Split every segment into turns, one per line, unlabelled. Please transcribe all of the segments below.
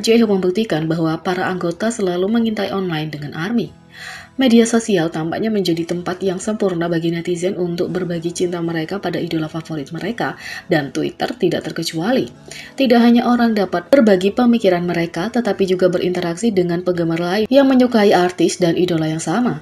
J-Hope membuktikan bahwa para anggota selalu mengintai online dengan ARMY. Media sosial tampaknya menjadi tempat yang sempurna bagi netizen untuk berbagi cinta mereka pada idola favorit mereka, dan Twitter tidak terkecuali. Tidak hanya orang dapat berbagi pemikiran mereka, tetapi juga berinteraksi dengan penggemar lain yang menyukai artis dan idola yang sama.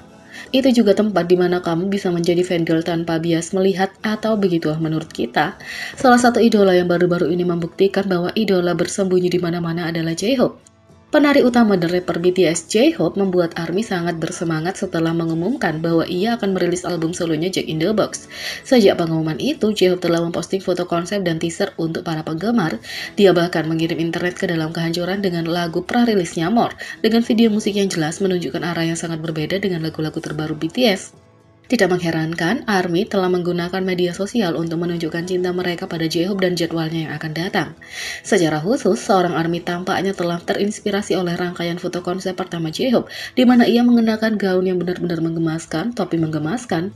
Itu juga tempat di mana kamu bisa menjadi fangirl tanpa bias melihat, atau begitulah menurut kita. Salah satu idola yang baru-baru ini membuktikan bahwa idola bersembunyi di mana-mana adalah J-Hope. Penari utama dan rapper BTS J-Hope membuat ARMY sangat bersemangat setelah mengumumkan bahwa ia akan merilis album solonya Jack in the Box. Sejak pengumuman itu, J-Hope telah memposting foto konsep dan teaser untuk para penggemar. Dia bahkan mengirim internet ke dalam kehancuran dengan lagu pra-rilisnya More, dengan video musik yang jelas menunjukkan arah yang sangat berbeda dengan lagu-lagu terbaru BTS. Tidak mengherankan, ARMY telah menggunakan media sosial untuk menunjukkan cinta mereka pada J-Hope dan jadwalnya yang akan datang. Secara khusus, seorang ARMY tampaknya telah terinspirasi oleh rangkaian foto konsep pertama J-Hope, di mana ia mengenakan gaun yang benar-benar menggemaskan, topi menggemaskan,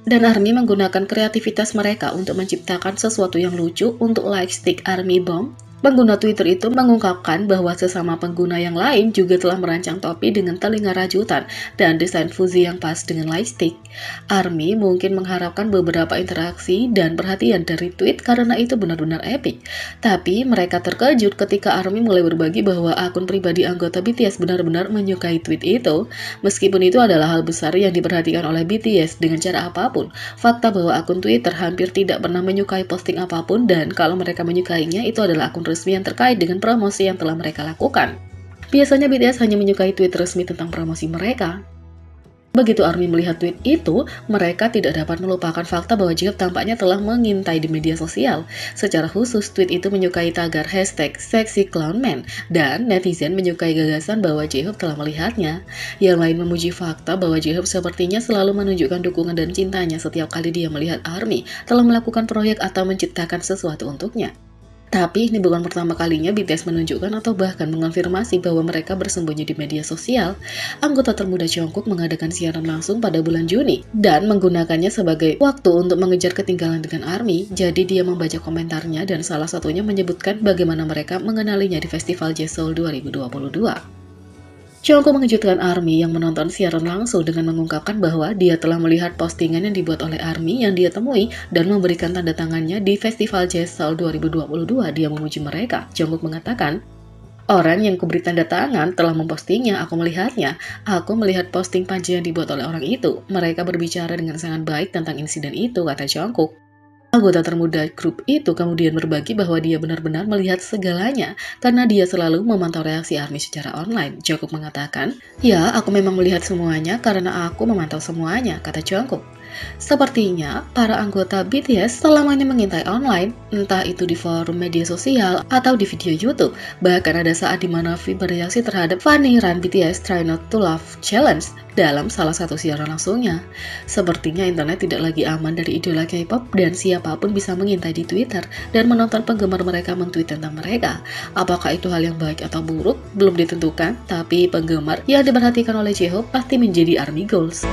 dan ARMY menggunakan kreativitas mereka untuk menciptakan sesuatu yang lucu untuk Lightstick ARMY Bomb. Pengguna Twitter itu mengungkapkan bahwa sesama pengguna yang lain juga telah merancang topi dengan telinga rajutan dan desain fuzi yang pas dengan lightstick. ARMY mungkin mengharapkan beberapa interaksi dan perhatian dari tweet karena itu benar-benar epic. Tapi mereka terkejut ketika ARMY mulai berbagi bahwa akun pribadi anggota BTS benar-benar menyukai tweet itu. Meskipun itu adalah hal besar yang diperhatikan oleh BTS dengan cara apapun, fakta bahwa akun Twitter hampir tidak pernah menyukai posting apapun, dan kalau mereka menyukainya itu adalah akun resmi yang terkait dengan promosi yang telah mereka lakukan. Biasanya BTS hanya menyukai tweet resmi tentang promosi mereka. Begitu ARMY melihat tweet itu, mereka tidak dapat melupakan fakta bahwa J-Hope tampaknya telah mengintai di media sosial. Secara khusus, tweet itu menyukai tagar #SexyClownMan, dan netizen menyukai gagasan bahwa J-Hope telah melihatnya. Yang lain memuji fakta bahwa J-Hope sepertinya selalu menunjukkan dukungan dan cintanya setiap kali dia melihat ARMY telah melakukan proyek atau menciptakan sesuatu untuknya. Tapi ini bukan pertama kalinya BTS menunjukkan atau bahkan mengonfirmasi bahwa mereka bersembunyi di media sosial. Anggota termuda Jungkook mengadakan siaran langsung pada bulan Juni dan menggunakannya sebagai waktu untuk mengejar ketinggalan dengan ARMY. Jadi dia membaca komentarnya dan salah satunya menyebutkan bagaimana mereka mengenalinya di Festival Jazz Seoul 2022. Jungkook mengejutkan ARMY yang menonton siaran langsung dengan mengungkapkan bahwa dia telah melihat postingan yang dibuat oleh ARMY yang dia temui dan memberikan tanda tangannya di Festival Jazz Seoul 2022. Dia memuji mereka. Jungkook mengatakan, "Orang yang kuberi tanda tangan telah mempostingnya, aku melihatnya. Aku melihat posting panji yang dibuat oleh orang itu. Mereka berbicara dengan sangat baik tentang insiden itu," kata Jungkook. Anggota termuda grup itu kemudian berbagi bahwa dia benar-benar melihat segalanya karena dia selalu memantau reaksi ARMY secara online. Jungkook mengatakan, "Ya, aku memang melihat semuanya karena aku memantau semuanya," kata Jungkook. Sepertinya, para anggota BTS selamanya mengintai online, entah itu di forum media sosial atau di video YouTube. Bahkan ada saat di mana V bereaksi terhadap Funny Run BTS Try Not to Laugh Challenge dalam salah satu siaran langsungnya. Sepertinya internet tidak lagi aman dari idola K-pop dan siapapun bisa mengintai di Twitter dan menonton penggemar mereka men-tweet tentang mereka. Apakah itu hal yang baik atau buruk? Belum ditentukan, tapi penggemar yang diperhatikan oleh J-Hope pasti menjadi ARMY goals.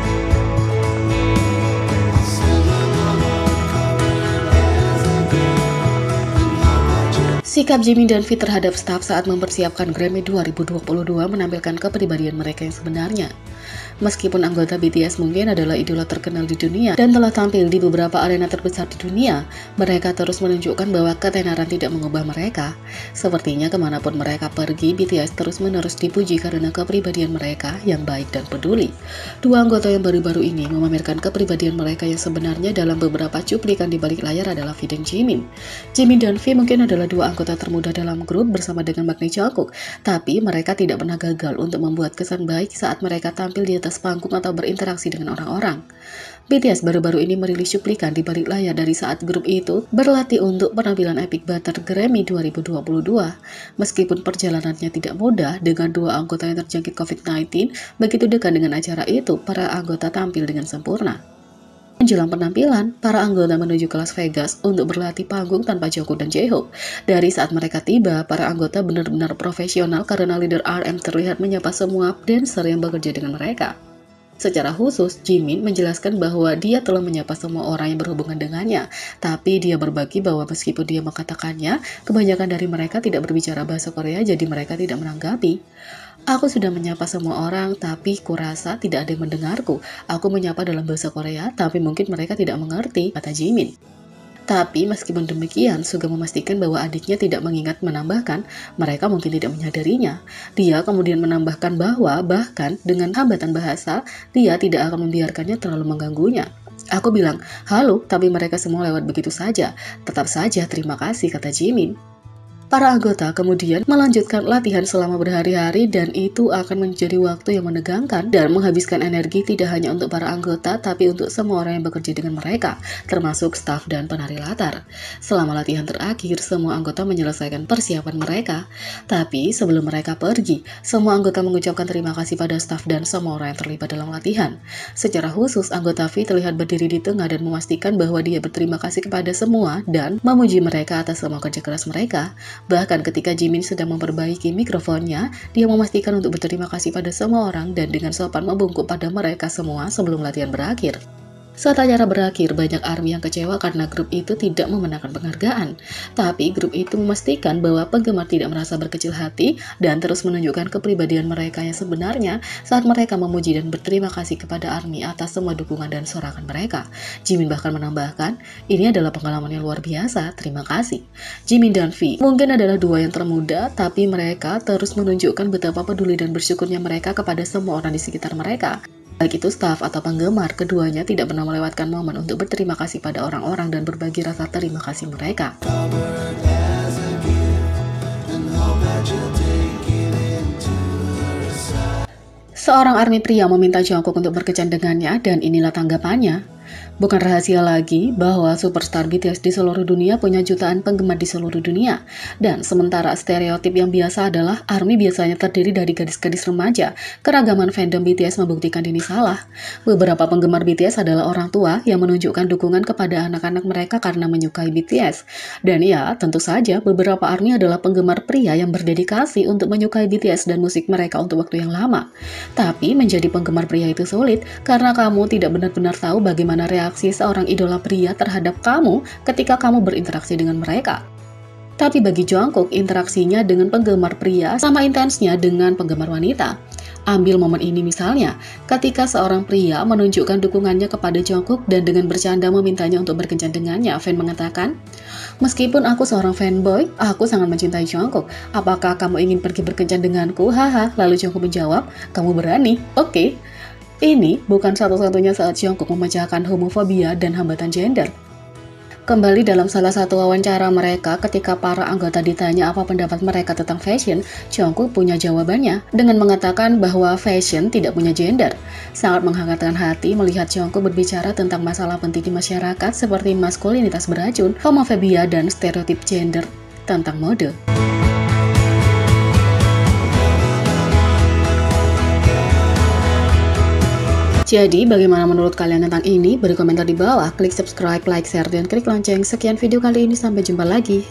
Sikap Jimin dan V terhadap staf saat mempersiapkan Grammy 2022 menampilkan kepribadian mereka yang sebenarnya. Meskipun anggota BTS mungkin adalah idola terkenal di dunia dan telah tampil di beberapa arena terbesar di dunia, mereka terus menunjukkan bahwa ketenaran tidak mengubah mereka. Sepertinya kemanapun mereka pergi, BTS terus-menerus dipuji karena kepribadian mereka yang baik dan peduli. Dua anggota yang baru-baru ini memamerkan kepribadian mereka yang sebenarnya dalam beberapa cuplikan di balik layar adalah V dan Jimin. Jimin dan V mungkin adalah dua anggota termuda dalam grup bersama dengan Baekhyun Jungkook, tapi mereka tidak pernah gagal untuk membuat kesan baik saat mereka tampil di atas panggung atau berinteraksi dengan orang-orang. BTS baru-baru ini merilis cuplikan di balik layar dari saat grup itu berlatih untuk penampilan Epic Butter Grammy 2022. Meskipun perjalanannya tidak mudah dengan dua anggota yang terjangkit COVID-19, begitu dekat dengan acara itu, para anggota tampil dengan sempurna. Menjelang penampilan, para anggota menuju ke Las Vegas untuk berlatih panggung tanpa Jungkook dan J-Hope. Dari saat mereka tiba, para anggota benar-benar profesional karena leader RM terlihat menyapa semua dancer yang bekerja dengan mereka. Secara khusus, Jimin menjelaskan bahwa dia telah menyapa semua orang yang berhubungan dengannya, tapi dia berbagi bahwa meskipun dia mengatakannya, kebanyakan dari mereka tidak berbicara bahasa Korea jadi mereka tidak menanggapi. Aku sudah menyapa semua orang, tapi kurasa tidak ada yang mendengarku. Aku menyapa dalam bahasa Korea, tapi mungkin mereka tidak mengerti, kata Jimin. Tapi meskipun demikian, Suga memastikan bahwa adiknya tidak mengingat menambahkan, mereka mungkin tidak menyadarinya. Dia kemudian menambahkan bahwa bahkan dengan hambatan bahasa, dia tidak akan membiarkannya terlalu mengganggunya. Aku bilang, halo, tapi mereka semua lewat begitu saja. Tetap saja, terima kasih, kata Jimin. Para anggota kemudian melanjutkan latihan selama berhari-hari dan itu akan menjadi waktu yang menegangkan dan menghabiskan energi tidak hanya untuk para anggota tapi untuk semua orang yang bekerja dengan mereka, termasuk staf dan penari latar. Selama latihan terakhir, semua anggota menyelesaikan persiapan mereka. Tapi sebelum mereka pergi, semua anggota mengucapkan terima kasih pada staf dan semua orang yang terlibat dalam latihan. Secara khusus, anggota V terlihat berdiri di tengah dan memastikan bahwa dia berterima kasih kepada semua dan memuji mereka atas semua kerja keras mereka. Bahkan ketika Jimin sedang memperbaiki mikrofonnya, dia memastikan untuk berterima kasih pada semua orang dan dengan sopan membungkuk pada mereka semua sebelum latihan berakhir. Saat acara berakhir, banyak ARMY yang kecewa karena grup itu tidak memenangkan penghargaan. Tapi grup itu memastikan bahwa penggemar tidak merasa berkecil hati dan terus menunjukkan kepribadian mereka yang sebenarnya saat mereka memuji dan berterima kasih kepada ARMY atas semua dukungan dan sorakan mereka. Jimin bahkan menambahkan, ini adalah pengalaman yang luar biasa, terima kasih. Jimin dan V mungkin adalah dua yang termuda, tapi mereka terus menunjukkan betapa peduli dan bersyukurnya mereka kepada semua orang di sekitar mereka. Baik itu staf atau penggemar, keduanya tidak pernah melewatkan momen untuk berterima kasih pada orang-orang dan berbagi rasa terima kasih mereka. Seorang ARMY pria meminta Jungkook untuk berkencan dengannya dan inilah tanggapannya. Bukan rahasia lagi bahwa superstar BTS di seluruh dunia punya jutaan penggemar di seluruh dunia. Dan sementara stereotip yang biasa adalah ARMY biasanya terdiri dari gadis-gadis remaja, keragaman fandom BTS membuktikan ini salah. Beberapa penggemar BTS adalah orang tua yang menunjukkan dukungan kepada anak-anak mereka karena menyukai BTS. Dan ya, tentu saja beberapa ARMY adalah penggemar pria yang berdedikasi untuk menyukai BTS dan musik mereka untuk waktu yang lama. Tapi menjadi penggemar pria itu sulit karena kamu tidak benar-benar tahu bagaimana reaksi seorang idola pria terhadap kamu ketika kamu berinteraksi dengan mereka. Tapi bagi Jungkook, interaksinya dengan penggemar pria sama intensnya dengan penggemar wanita. Ambil momen ini misalnya, ketika seorang pria menunjukkan dukungannya kepada Jungkook dan dengan bercanda memintanya untuk berkencan dengannya, fan mengatakan, meskipun aku seorang fanboy, aku sangat mencintai Jungkook. Apakah kamu ingin pergi berkencan denganku? Haha. Lalu Jungkook menjawab, kamu berani? Oke. Ini bukan satu-satunya saat Jungkook memecahkan homofobia dan hambatan gender. Kembali dalam salah satu wawancara mereka ketika para anggota ditanya apa pendapat mereka tentang fashion, Jungkook punya jawabannya dengan mengatakan bahwa fashion tidak punya gender. Sangat menghangatkan hati melihat Jungkook berbicara tentang masalah penting di masyarakat seperti maskulinitas beracun, homofobia, dan stereotip gender tentang mode. Jadi, bagaimana menurut kalian tentang ini? Beri komentar di bawah, klik subscribe, like, share, dan klik lonceng. Sekian video kali ini, sampai jumpa lagi.